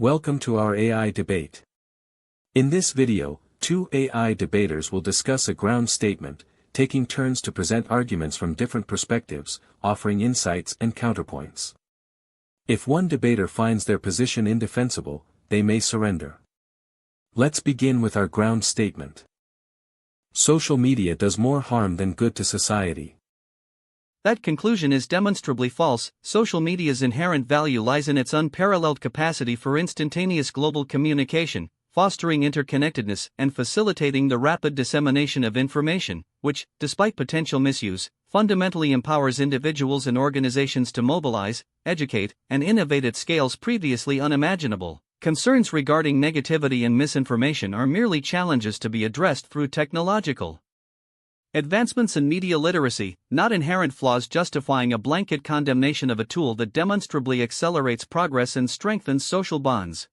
Welcome to our AI debate. In this video, two AI debaters will discuss a ground statement, taking turns to present arguments from different perspectives, offering insights and counterpoints. If one debater finds their position indefensible, they may surrender. Let's begin with our ground statement. Social media does more harm than good to society. That conclusion is demonstrably false. Social media's inherent value lies in its unparalleled capacity for instantaneous global communication, fostering interconnectedness and facilitating the rapid dissemination of information, which, despite potential misuse, fundamentally empowers individuals and organizations to mobilize, educate, and innovate at scales previously unimaginable. Concerns regarding negativity and misinformation are merely challenges to be addressed through technological advancements in media literacy, not inherent flaws justifying a blanket condemnation of a tool that demonstrably accelerates progress and strengthens social bonds.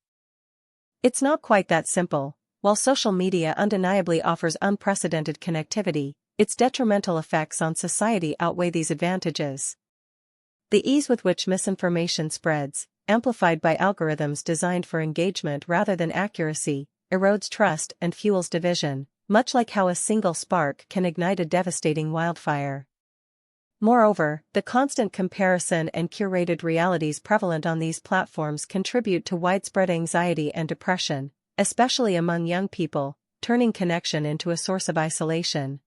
It's not quite that simple. While social media undeniably offers unprecedented connectivity, its detrimental effects on society outweigh these advantages. The ease with which misinformation spreads, amplified by algorithms designed for engagement rather than accuracy, erodes trust and fuels division, much like how a single spark can ignite a devastating wildfire. Moreover, the constant comparison and curated realities prevalent on these platforms contribute to widespread anxiety and depression, especially among young people, turning connection into a source of isolation.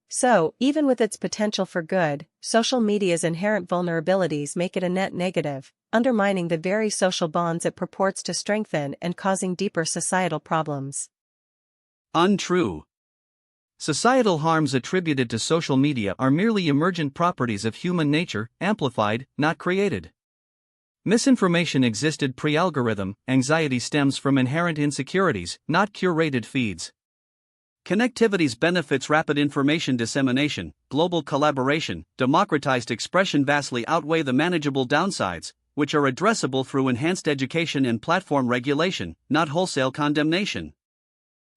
So, even with its potential for good, social media's inherent vulnerabilities make it a net negative, undermining the very social bonds it purports to strengthen and causing deeper societal problems. Untrue. Societal harms attributed to social media are merely emergent properties of human nature, amplified, not created. Misinformation existed pre-algorithm. Anxiety stems from inherent insecurities, not curated feeds. Connectivity's benefits: rapid information dissemination, global collaboration, democratized expression vastly outweigh the manageable downsides, which are addressable through enhanced education and platform regulation, not wholesale condemnation.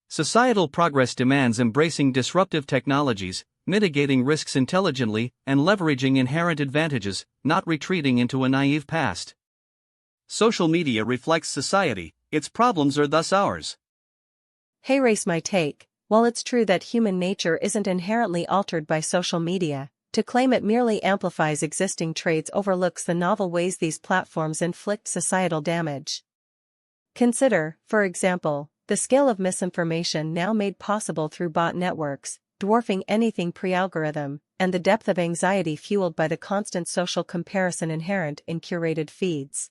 Societal progress demands embracing disruptive technologies, mitigating risks intelligently, and leveraging inherent advantages, not retreating into a naive past. Social media reflects society, its problems are thus ours. Hey, race my take. While it's true that human nature isn't inherently altered by social media, to claim it merely amplifies existing traits overlooks the novel ways these platforms inflict societal damage. Consider, for example, the scale of misinformation now made possible through bot networks, dwarfing anything pre-algorithm, and the depth of anxiety fueled by the constant social comparison inherent in curated feeds.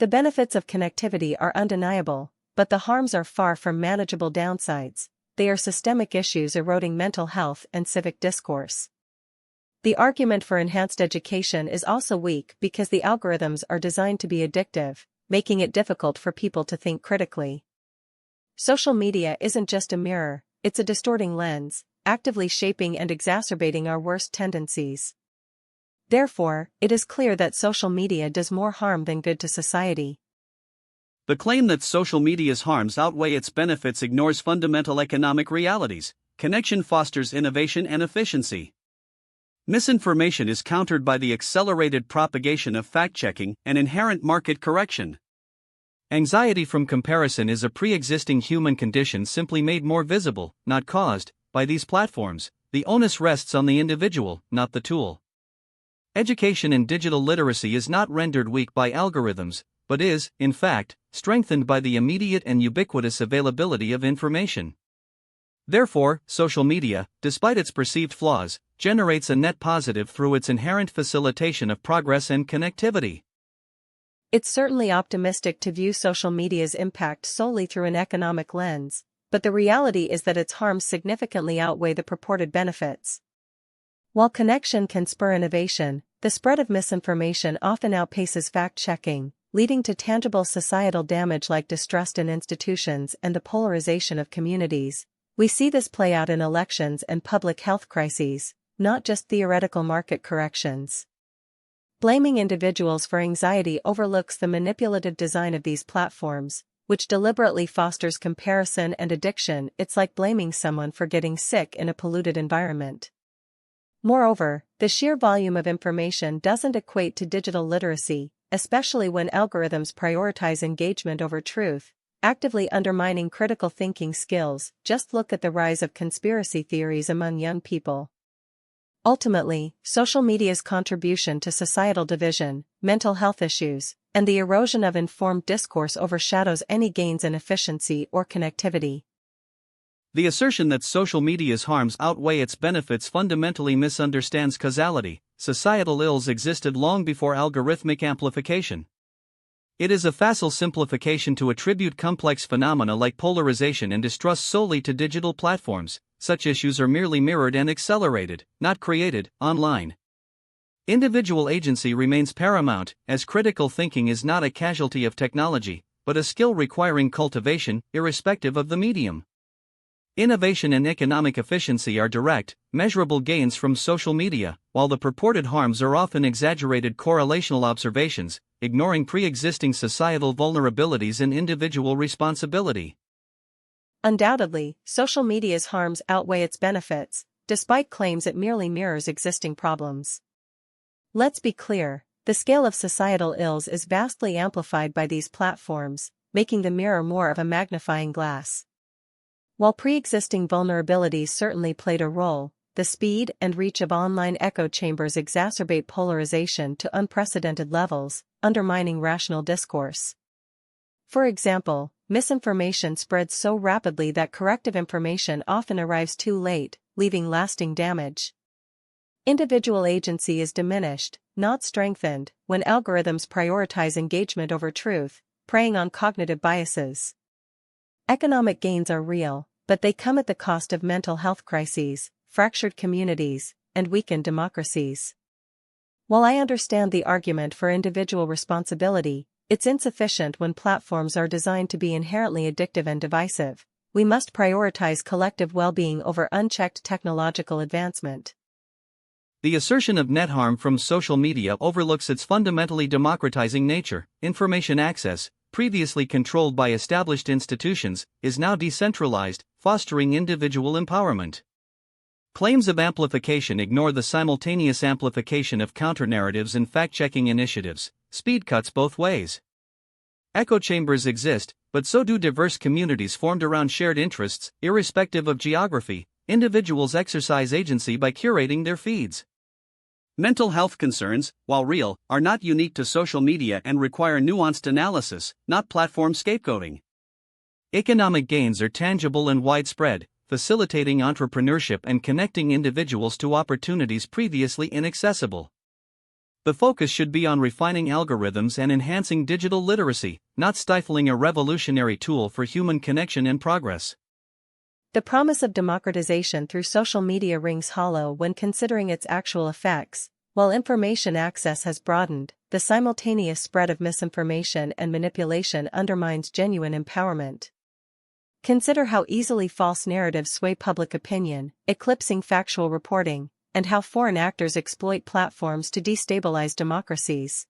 The benefits of connectivity are undeniable, but the harms are far from manageable downsides. They are systemic issues eroding mental health and civic discourse. The argument for enhanced education is also weak because the algorithms are designed to be addictive, making it difficult for people to think critically. Social media isn't just a mirror, it's a distorting lens, actively shaping and exacerbating our worst tendencies. Therefore, it is clear that social media does more harm than good to society. The claim that social media's harms outweigh its benefits ignores fundamental economic realities. Connection fosters innovation and efficiency. Misinformation is countered by the accelerated propagation of fact-checking and inherent market correction. Anxiety from comparison is a pre-existing human condition simply made more visible, not caused, by these platforms. The onus rests on the individual, not the tool. Education in digital literacy is not rendered weak by algorithms, but is, in fact, strengthened by the immediate and ubiquitous availability of information. Therefore, social media, despite its perceived flaws, generates a net positive through its inherent facilitation of progress and connectivity. It's certainly optimistic to view social media's impact solely through an economic lens, but the reality is that its harms significantly outweigh the purported benefits. While connection can spur innovation, the spread of misinformation often outpaces fact-checking, leading to tangible societal damage like distrust in institutions and the polarization of communities. We see this play out in elections and public health crises, not just theoretical market corrections. Blaming individuals for anxiety overlooks the manipulative design of these platforms, which deliberately fosters comparison and addiction. It's like blaming someone for getting sick in a polluted environment. Moreover, the sheer volume of information doesn't equate to digital literacy. especially when algorithms prioritize engagement over truth, actively undermining critical thinking skills. Just look at the rise of conspiracy theories among young people. Ultimately, social media's contribution to societal division, mental health issues, and the erosion of informed discourse overshadows any gains in efficiency or connectivity. The assertion that social media's harms outweigh its benefits fundamentally misunderstands causality. Societal ills existed long before algorithmic amplification. It is a facile simplification to attribute complex phenomena like polarization and distrust solely to digital platforms. Such issues are merely mirrored and accelerated, not created, online. Individual agency remains paramount, as critical thinking is not a casualty of technology, but a skill requiring cultivation, irrespective of the medium. Innovation and economic efficiency are direct, measurable gains from social media, while the purported harms are often exaggerated correlational observations, ignoring pre-existing societal vulnerabilities and individual responsibility. Undoubtedly, social media's harms outweigh its benefits, despite claims it merely mirrors existing problems. Let's be clear, the scale of societal ills is vastly amplified by these platforms, making the mirror more of a magnifying glass. While pre-existing vulnerabilities certainly played a role, the speed and reach of online echo chambers exacerbate polarization to unprecedented levels, undermining rational discourse. For example, misinformation spreads so rapidly that corrective information often arrives too late, leaving lasting damage. Individual agency is diminished, not strengthened, when algorithms prioritize engagement over truth, preying on cognitive biases. Economic gains are real, but they come at the cost of mental health crises, fractured communities, and weakened democracies. While I understand the argument for individual responsibility, it's insufficient when platforms are designed to be inherently addictive and divisive. We must prioritize collective well-being over unchecked technological advancement. The assertion of net harm from social media overlooks its fundamentally democratizing nature. Information access, previously controlled by established institutions, is now decentralized, fostering individual empowerment. Claims of amplification ignore the simultaneous amplification of counter-narratives and fact-checking initiatives. Speed cuts both ways. Echo chambers exist, but so do diverse communities formed around shared interests. Irrespective of geography, individuals exercise agency by curating their feeds. Mental health concerns, while real, are not unique to social media and require nuanced analysis, not platform scapegoating. Economic gains are tangible and widespread, facilitating entrepreneurship and connecting individuals to opportunities previously inaccessible. The focus should be on refining algorithms and enhancing digital literacy, not stifling a revolutionary tool for human connection and progress. The promise of democratization through social media rings hollow when considering its actual effects. While information access has broadened, the simultaneous spread of misinformation and manipulation undermines genuine empowerment. Consider how easily false narratives sway public opinion, eclipsing factual reporting, and how foreign actors exploit platforms to destabilize democracies.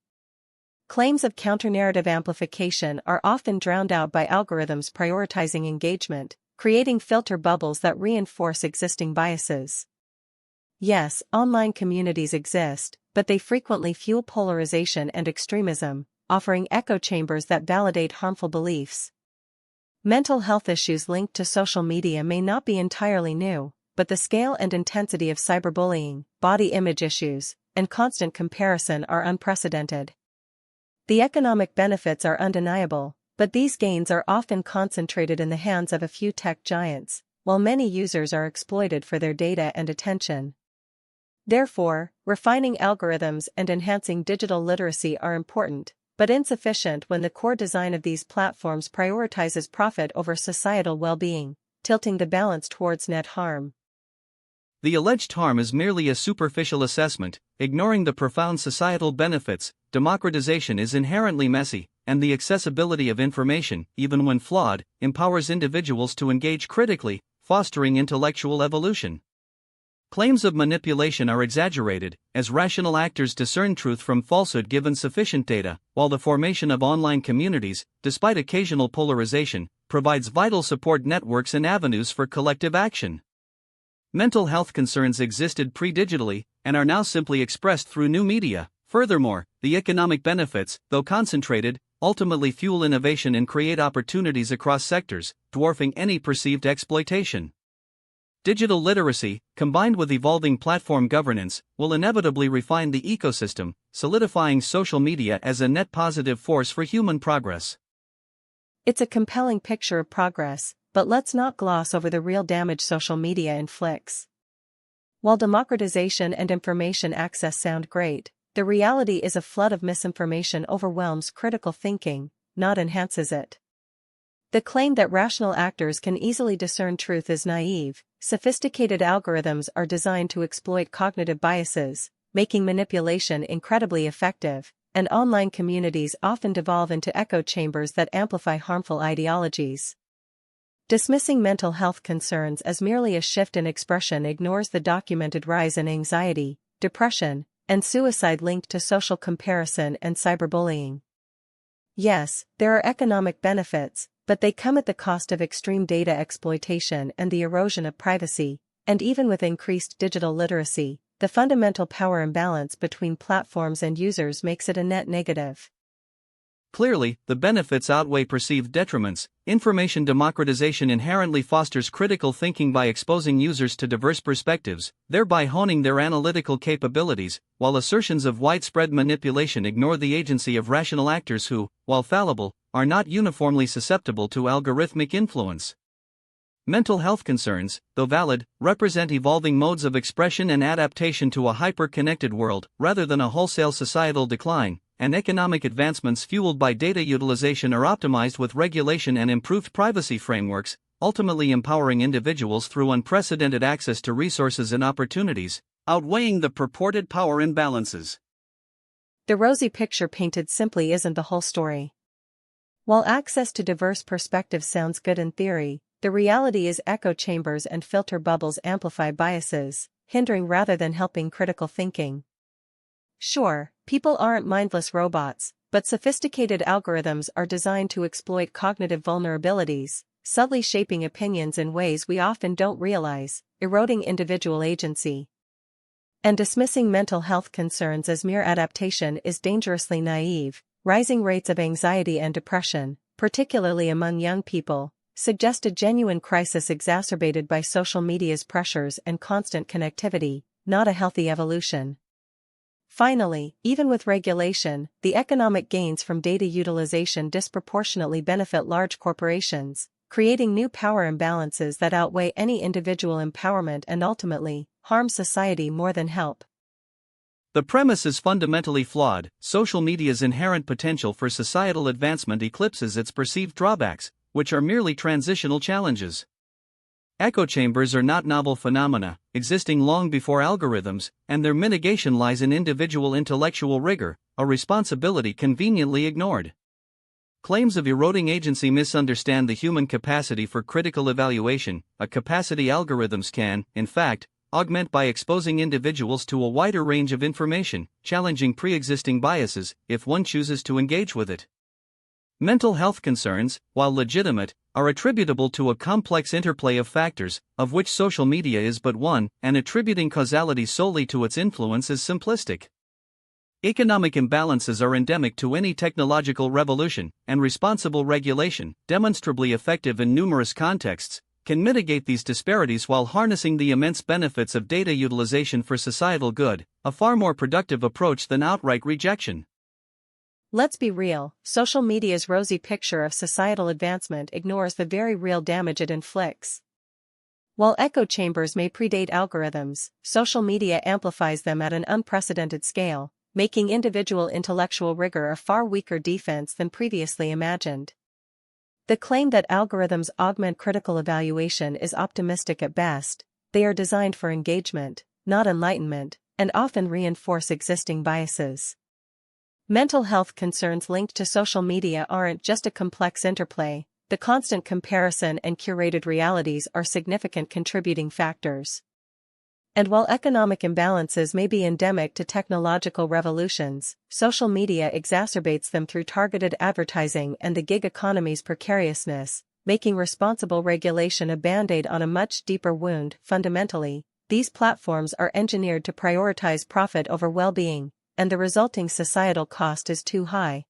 Claims of counter-narrative amplification are often drowned out by algorithms prioritizing engagement, creating filter bubbles that reinforce existing biases. Yes, online communities exist, but they frequently fuel polarization and extremism, offering echo chambers that validate harmful beliefs. Mental health issues linked to social media may not be entirely new, but the scale and intensity of cyberbullying, body image issues, and constant comparison are unprecedented. The economic benefits are undeniable, but these gains are often concentrated in the hands of a few tech giants, while many users are exploited for their data and attention. Therefore, refining algorithms and enhancing digital literacy are important, but insufficient when the core design of these platforms prioritizes profit over societal well-being, tilting the balance towards net harm. The alleged harm is merely a superficial assessment, ignoring the profound societal benefits. Democratization is inherently messy, and the accessibility of information, even when flawed, empowers individuals to engage critically, fostering intellectual evolution. Claims of manipulation are exaggerated, as rational actors discern truth from falsehood given sufficient data, while the formation of online communities, despite occasional polarization, provides vital support networks and avenues for collective action. Mental health concerns existed pre-digitally, and are now simply expressed through new media, Furthermore, the economic benefits, though concentrated, ultimately fuel innovation and create opportunities across sectors, dwarfing any perceived exploitation. Digital literacy, combined with evolving platform governance, will inevitably refine the ecosystem, solidifying social media as a net positive force for human progress. It's a compelling picture of progress, but let's not gloss over the real damage social media inflicts. While democratization and information access sound great, the reality is a flood of misinformation overwhelms critical thinking, not enhances it. The claim that rational actors can easily discern truth is naive. Sophisticated algorithms are designed to exploit cognitive biases, making manipulation incredibly effective, and online communities often devolve into echo chambers that amplify harmful ideologies. Dismissing mental health concerns as merely a shift in expression ignores the documented rise in anxiety, depression, and suicide linked to social comparison and cyberbullying. Yes, there are economic benefits, but they come at the cost of extreme data exploitation and the erosion of privacy, and even with increased digital literacy, the fundamental power imbalance between platforms and users makes it a net negative. Clearly, the benefits outweigh perceived detriments. Information democratization inherently fosters critical thinking by exposing users to diverse perspectives, thereby honing their analytical capabilities, while assertions of widespread manipulation ignore the agency of rational actors who, while fallible, are not uniformly susceptible to algorithmic influence. Mental health concerns, though valid, represent evolving modes of expression and adaptation to a hyper-connected world, rather than a wholesale societal decline, and economic advancements fueled by data utilization are optimized with regulation and improved privacy frameworks, ultimately empowering individuals through unprecedented access to resources and opportunities, outweighing the purported power imbalances. The rosy picture painted simply isn't the whole story. While access to diverse perspectives sounds good in theory, the reality is echo chambers and filter bubbles amplify biases, hindering rather than helping critical thinking. Sure, people aren't mindless robots, but sophisticated algorithms are designed to exploit cognitive vulnerabilities, subtly shaping opinions in ways we often don't realize, eroding individual agency. And dismissing mental health concerns as mere adaptation is dangerously naive. Rising rates of anxiety and depression, particularly among young people, suggest a genuine crisis exacerbated by social media's pressures and constant connectivity, not a healthy evolution. Finally, even with regulation, the economic gains from data utilization disproportionately benefit large corporations, creating new power imbalances that outweigh any individual empowerment and ultimately harm society more than help. The premise is fundamentally flawed. Social media's inherent potential for societal advancement eclipses its perceived drawbacks, which are merely transitional challenges. Echo chambers are not novel phenomena, existing long before algorithms, and their mitigation lies in individual intellectual rigor, a responsibility conveniently ignored. Claims of eroding agency misunderstand the human capacity for critical evaluation, a capacity algorithms can, in fact, augment by exposing individuals to a wider range of information, challenging pre-existing biases, if one chooses to engage with it. Mental health concerns, while legitimate, are attributable to a complex interplay of factors, of which social media is but one, and attributing causality solely to its influence is simplistic. Economic imbalances are endemic to any technological revolution, and responsible regulation, demonstrably effective in numerous contexts, can mitigate these disparities while harnessing the immense benefits of data utilization for societal good, a far more productive approach than outright rejection. Let's be real, social media's rosy picture of societal advancement ignores the very real damage it inflicts. While echo chambers may predate algorithms, social media amplifies them at an unprecedented scale, making individual intellectual rigor a far weaker defense than previously imagined. The claim that algorithms augment critical evaluation is optimistic at best. They are designed for engagement, not enlightenment, and often reinforce existing biases. Mental health concerns linked to social media aren't just a complex interplay. The constant comparison and curated realities are significant contributing factors. And while economic imbalances may be endemic to technological revolutions, social media exacerbates them through targeted advertising and the gig economy's precariousness, making responsible regulation a band-aid on a much deeper wound. Fundamentally, these platforms are engineered to prioritize profit over well-being, and the resulting societal cost is too high.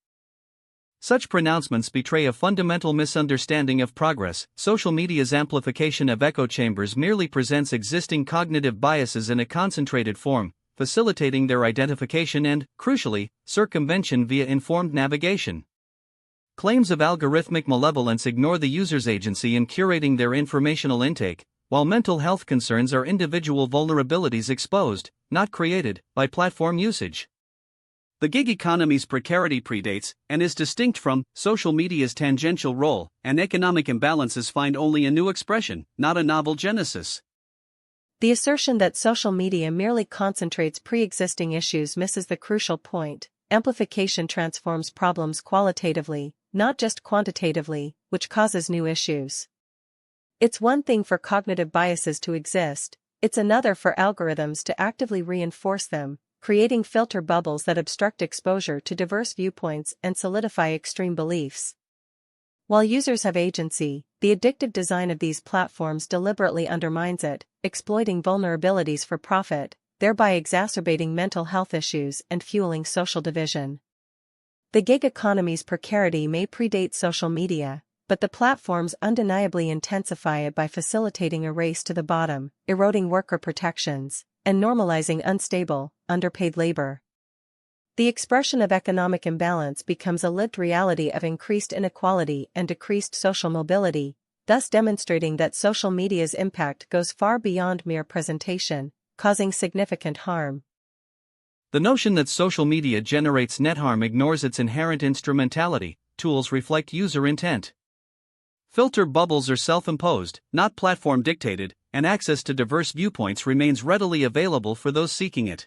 Such pronouncements betray a fundamental misunderstanding of progress. Social media's amplification of echo chambers merely presents existing cognitive biases in a concentrated form, facilitating their identification and, crucially, circumvention via informed navigation. Claims of algorithmic malevolence ignore the user's agency in curating their informational intake, while mental health concerns are individual vulnerabilities exposed, not created, by platform usage. The gig economy's precarity predates, and is distinct from, social media's tangential role, and economic imbalances find only a new expression, not a novel genesis. The assertion that social media merely concentrates pre-existing issues misses the crucial point. Amplification transforms problems qualitatively, not just quantitatively, which causes new issues. It's one thing for cognitive biases to exist, it's another for algorithms to actively reinforce them, creating filter bubbles that obstruct exposure to diverse viewpoints and solidify extreme beliefs. While users have agency, the addictive design of these platforms deliberately undermines it, exploiting vulnerabilities for profit, thereby exacerbating mental health issues and fueling social division. The gig economy's precarity may predate social media, but the platforms undeniably intensify it by facilitating a race to the bottom, eroding worker protections, and normalizing unstable, underpaid labor. The expression of economic imbalance becomes a lived reality of increased inequality and decreased social mobility, thus demonstrating that social media's impact goes far beyond mere presentation, causing significant harm. The notion that social media generates net harm ignores its inherent instrumentality. Tools reflect user intent. Filter bubbles are self-imposed, not platform-dictated, and access to diverse viewpoints remains readily available for those seeking it.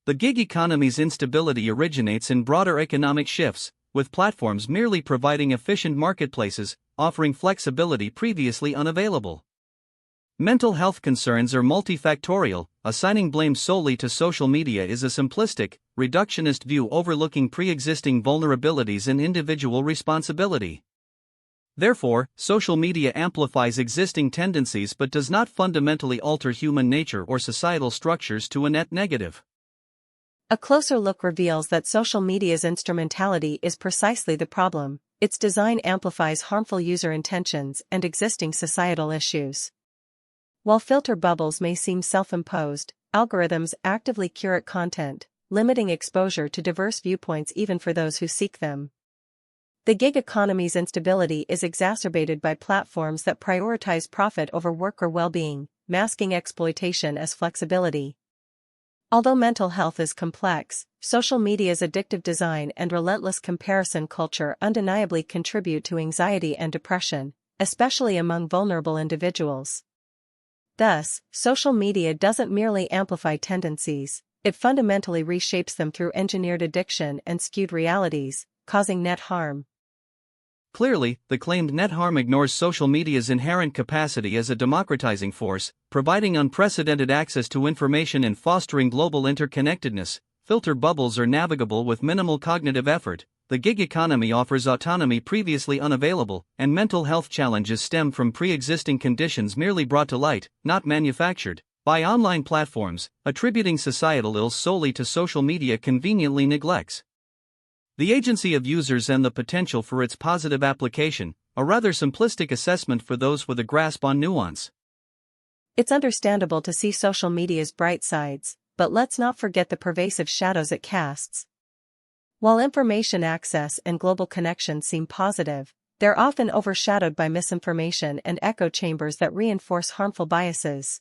The gig economy's instability originates in broader economic shifts, with platforms merely providing efficient marketplaces, offering flexibility previously unavailable. Mental health concerns are multifactorial. Assigning blame solely to social media is a simplistic, reductionist view overlooking pre-existing vulnerabilities and individual responsibility. Therefore, social media amplifies existing tendencies but does not fundamentally alter human nature or societal structures to a net negative. A closer look reveals that social media's instrumentality is precisely the problem. Its design amplifies harmful user intentions and existing societal issues. While filter bubbles may seem self-imposed, algorithms actively curate content, limiting exposure to diverse viewpoints even for those who seek them. The gig economy's instability is exacerbated by platforms that prioritize profit over worker well-being, masking exploitation as flexibility. Although mental health is complex, social media's addictive design and relentless comparison culture undeniably contribute to anxiety and depression, especially among vulnerable individuals. Thus, social media doesn't merely amplify tendencies, it fundamentally reshapes them through engineered addiction and skewed realities, causing net harm. Clearly, the claimed net harm ignores social media's inherent capacity as a democratizing force, providing unprecedented access to information and fostering global interconnectedness. Filter bubbles are navigable with minimal cognitive effort. The gig economy offers autonomy previously unavailable, and mental health challenges stem from pre-existing conditions merely brought to light, not manufactured, by online platforms. Attributing societal ills solely to social media conveniently neglects the agency of users and the potential for its positive application, a rather simplistic assessment for those with a grasp on nuance. It's understandable to see social media's bright sides, but let's not forget the pervasive shadows it casts. While information access and global connection seem positive, they're often overshadowed by misinformation and echo chambers that reinforce harmful biases.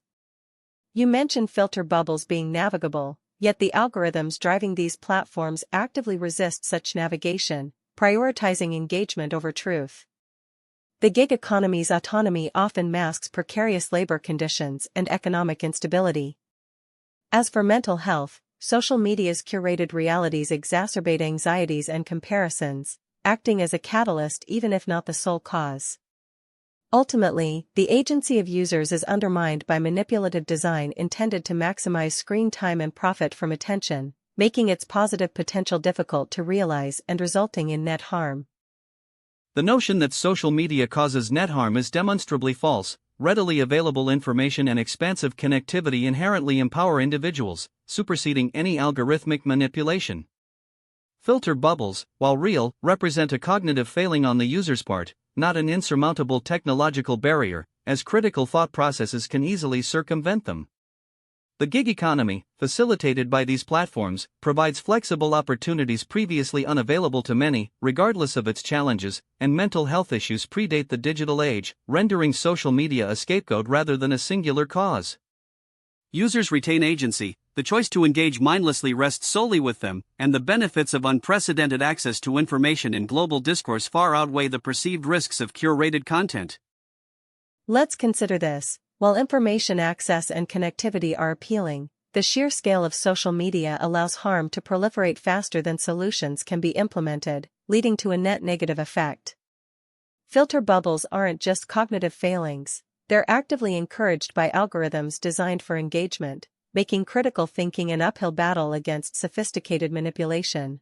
You mentioned filter bubbles being navigable, yet the algorithms driving these platforms actively resist such navigation, prioritizing engagement over truth. The gig economy's autonomy often masks precarious labor conditions and economic instability. As for mental health, social media's curated realities exacerbate anxieties and comparisons, acting as a catalyst even if not the sole cause. Ultimately, the agency of users is undermined by manipulative design intended to maximize screen time and profit from attention, making its positive potential difficult to realize and resulting in net harm. The notion that social media causes net harm is demonstrably false. Readily available information and expansive connectivity inherently empower individuals. superseding any algorithmic manipulation. Filter bubbles, while real, represent a cognitive failing on the user's part, not an insurmountable technological barrier, as critical thought processes can easily circumvent them. The gig economy, facilitated by these platforms, provides flexible opportunities previously unavailable to many, regardless of its challenges, and mental health issues predate the digital age, rendering social media a scapegoat rather than a singular cause. Users retain agency, the choice to engage mindlessly rests solely with them, and the benefits of unprecedented access to information in global discourse far outweigh the perceived risks of curated content. Let's consider this. While information access and connectivity are appealing, the sheer scale of social media allows harm to proliferate faster than solutions can be implemented, leading to a net negative effect. Filter bubbles aren't just cognitive failings, they're actively encouraged by algorithms designed for engagement, making critical thinking an uphill battle against sophisticated manipulation.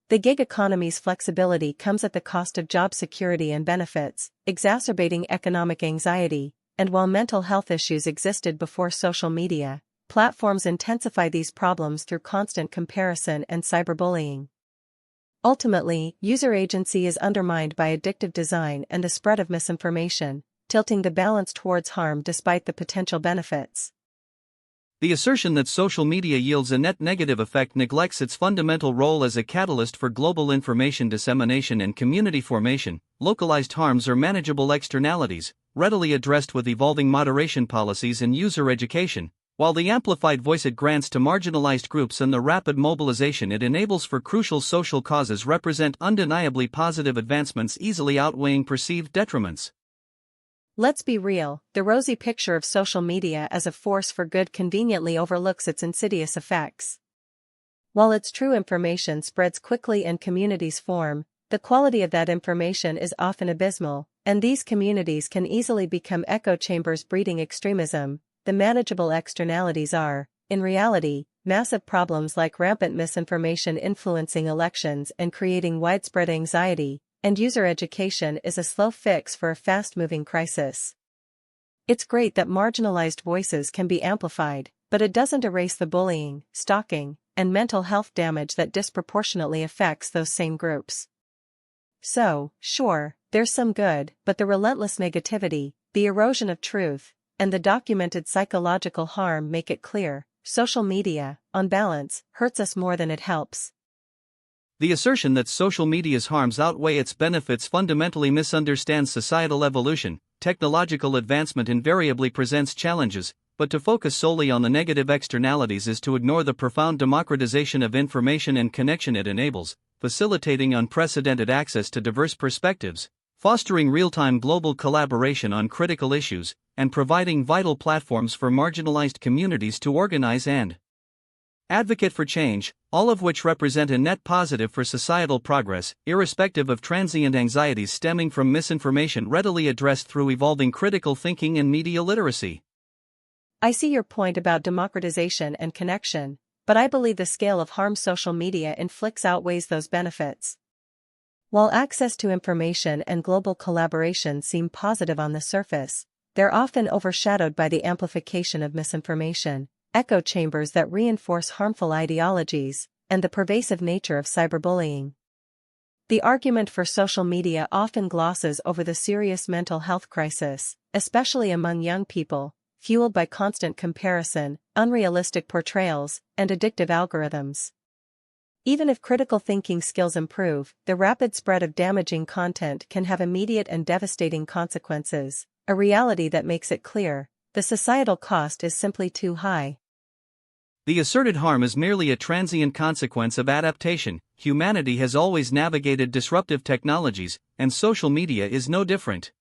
The gig economy's flexibility comes at the cost of job security and benefits, exacerbating economic anxiety. And while mental health issues existed before social media, platforms intensify these problems through constant comparison and cyberbullying. Ultimately, user agency is undermined by addictive design and the spread of misinformation, tilting the balance towards harm despite the potential benefits. The assertion that social media yields a net negative effect neglects its fundamental role as a catalyst for global information dissemination and community formation. Localized harms are manageable externalities, readily addressed with evolving moderation policies and user education, while the amplified voice it grants to marginalized groups and the rapid mobilization it enables for crucial social causes represent undeniably positive advancements easily outweighing perceived detriments. Let's be real, the rosy picture of social media as a force for good conveniently overlooks its insidious effects. While its true information spreads quickly and communities form, the quality of that information is often abysmal, and these communities can easily become echo chambers breeding extremism. The manageable externalities are, in reality, massive problems like rampant misinformation influencing elections and creating widespread anxiety, and user education is a slow fix for a fast-moving crisis. It's great that marginalized voices can be amplified, but it doesn't erase the bullying, stalking, and mental health damage that disproportionately affects those same groups. So, sure, there's some good, but the relentless negativity, the erosion of truth, and the documented psychological harm make it clear, social media, on balance, hurts us more than it helps. The assertion that social media's harms outweigh its benefits fundamentally misunderstands societal evolution. Technological advancement invariably presents challenges, but to focus solely on the negative externalities is to ignore the profound democratization of information and connection it enables, facilitating unprecedented access to diverse perspectives, fostering real-time global collaboration on critical issues, and providing vital platforms for marginalized communities to organize and advocate for change, all of which represent a net positive for societal progress, irrespective of transient anxieties stemming from misinformation readily addressed through evolving critical thinking and media literacy. I see your point about democratization and connection, but I believe the scale of harm social media inflicts outweighs those benefits. While access to information and global collaboration seem positive on the surface, they're often overshadowed by the amplification of misinformation, echo chambers that reinforce harmful ideologies, and the pervasive nature of cyberbullying. The argument for social media often glosses over the serious mental health crisis, especially among young people, fueled by constant comparison, unrealistic portrayals, and addictive algorithms. Even if critical thinking skills improve, the rapid spread of damaging content can have immediate and devastating consequences, a reality that makes it clear, the societal cost is simply too high. The asserted harm is merely a transient consequence of adaptation. Humanity has always navigated disruptive technologies, and social media is no different.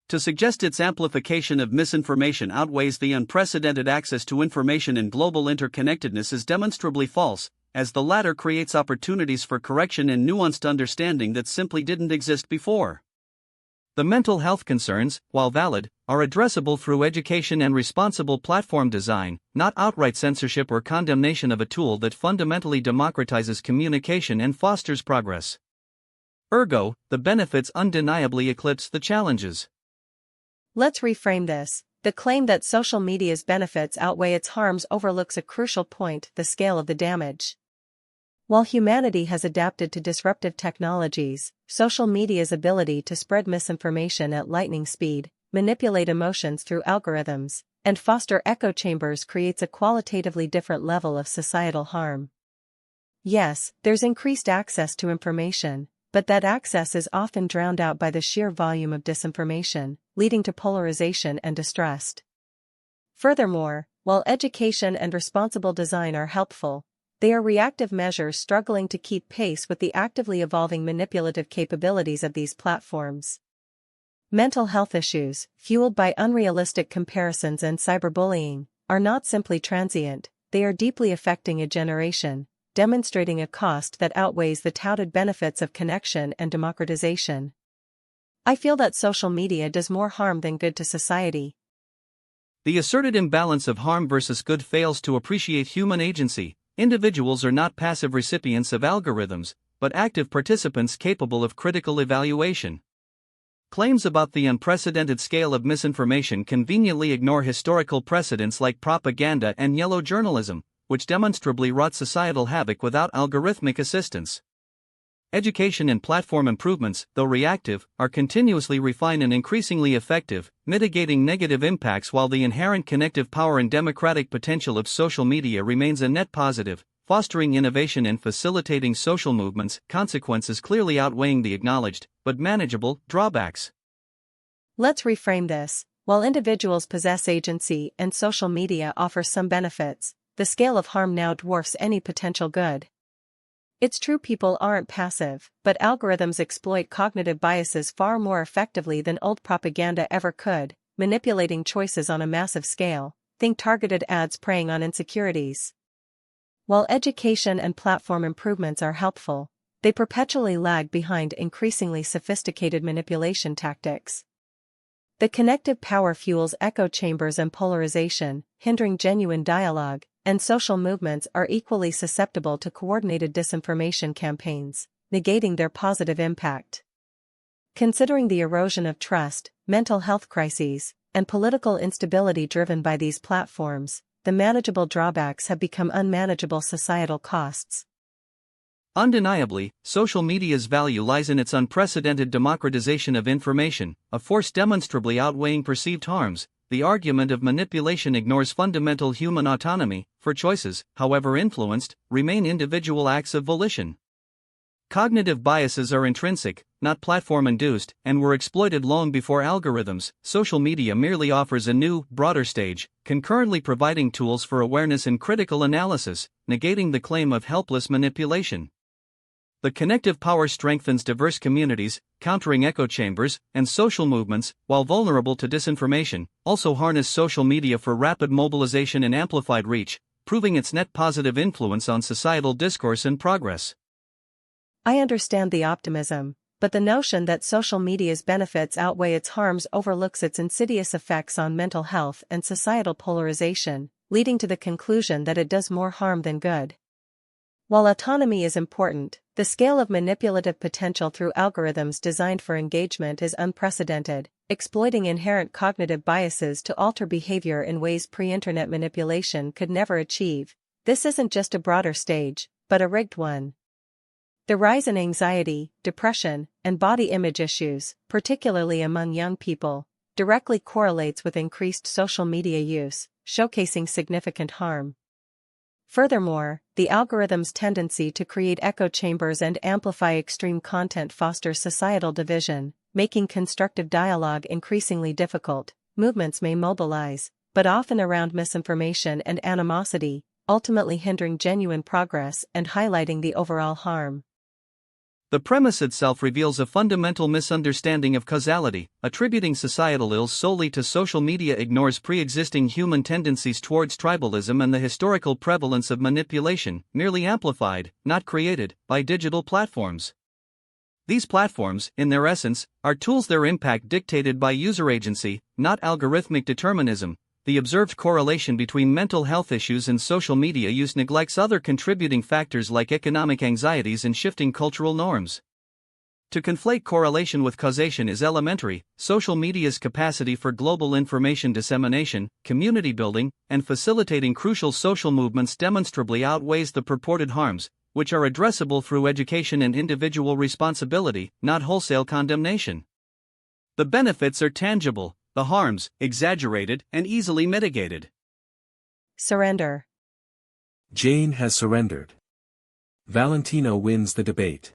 To suggest its amplification of misinformation outweighs the unprecedented access to information and global interconnectedness is demonstrably false, as the latter creates opportunities for correction and nuanced understanding that simply didn't exist before. The mental health concerns, while valid, are addressable through education and responsible platform design, not outright censorship or condemnation of a tool that fundamentally democratizes communication and fosters progress. Ergo, the benefits undeniably eclipse the challenges. Let's reframe this. The claim that social media's benefits outweigh its harms overlooks a crucial point: the scale of the damage. While humanity has adapted to disruptive technologies, social media's ability to spread misinformation at lightning speed, manipulate emotions through algorithms, and foster echo chambers creates a qualitatively different level of societal harm. Yes, there's increased access to information, but that access is often drowned out by the sheer volume of disinformation, leading to polarization and distrust. Furthermore, while education and responsible design are helpful, they are reactive measures struggling to keep pace with the actively evolving manipulative capabilities of these platforms. Mental health issues, fueled by unrealistic comparisons and cyberbullying, are not simply transient, they are deeply affecting a generation, demonstrating a cost that outweighs the touted benefits of connection and democratization. I feel that social media does more harm than good to society. The asserted imbalance of harm versus good fails to appreciate human agency. Individuals are not passive recipients of algorithms, but active participants capable of critical evaluation. Claims about the unprecedented scale of misinformation conveniently ignore historical precedents like propaganda and yellow journalism, which demonstrably wrought societal havoc without algorithmic assistance. Education and platform improvements, though reactive, are continuously refined and increasingly effective, mitigating negative impacts, while the inherent connective power and democratic potential of social media remains a net positive, fostering innovation and facilitating social movements, consequences clearly outweighing the acknowledged, but manageable, drawbacks. Let's reframe this. While individuals possess agency and social media offers some benefits, the scale of harm now dwarfs any potential good. It's true people aren't passive, but algorithms exploit cognitive biases far more effectively than old propaganda ever could, manipulating choices on a massive scale. Think targeted ads preying on insecurities. While education and platform improvements are helpful, they perpetually lag behind increasingly sophisticated manipulation tactics. The connective power fuels echo chambers and polarization, hindering genuine dialogue, and social movements are equally susceptible to coordinated disinformation campaigns, negating their positive impact. Considering the erosion of trust, mental health crises, and political instability driven by these platforms, the manageable drawbacks have become unmanageable societal costs. Undeniably, social media's value lies in its unprecedented democratization of information, a force demonstrably outweighing perceived harms. The argument of manipulation ignores fundamental human autonomy, for choices, however influenced, remain individual acts of volition. Cognitive biases are intrinsic, not platform-induced, and were exploited long before algorithms. Social media merely offers a new, broader stage, concurrently providing tools for awareness and critical analysis, negating the claim of helpless manipulation. The connective power strengthens diverse communities, countering echo chambers, and social movements, while vulnerable to disinformation, also harness social media for rapid mobilization and amplified reach, proving its net positive influence on societal discourse and progress. I understand the optimism, but the notion that social media's benefits outweigh its harms overlooks its insidious effects on mental health and societal polarization, leading to the conclusion that it does more harm than good. While autonomy is important, the scale of manipulative potential through algorithms designed for engagement is unprecedented, exploiting inherent cognitive biases to alter behavior in ways pre-internet manipulation could never achieve. This isn't just a broader stage, but a rigged one. The rise in anxiety, depression, and body image issues, particularly among young people, directly correlates with increased social media use, showcasing significant harm. Furthermore, the algorithm's tendency to create echo chambers and amplify extreme content fosters societal division, making constructive dialogue increasingly difficult. Movements may mobilize, but often around misinformation and animosity, ultimately hindering genuine progress and highlighting the overall harm. The premise itself reveals a fundamental misunderstanding of causality. Attributing societal ills solely to social media ignores pre-existing human tendencies towards tribalism and the historical prevalence of manipulation, merely amplified, not created, by digital platforms. These platforms, in their essence, are tools, their impact dictated by user agency, not algorithmic determinism. The observed correlation between mental health issues and social media use neglects other contributing factors like economic anxieties and shifting cultural norms. To conflate correlation with causation is elementary. Social media's capacity for global information dissemination, community building, and facilitating crucial social movements demonstrably outweighs the purported harms, which are addressable through education and individual responsibility, not wholesale condemnation. The benefits are tangible, the harms, exaggerated and easily mitigated. Surrender. Jane has surrendered. Valentino wins the debate.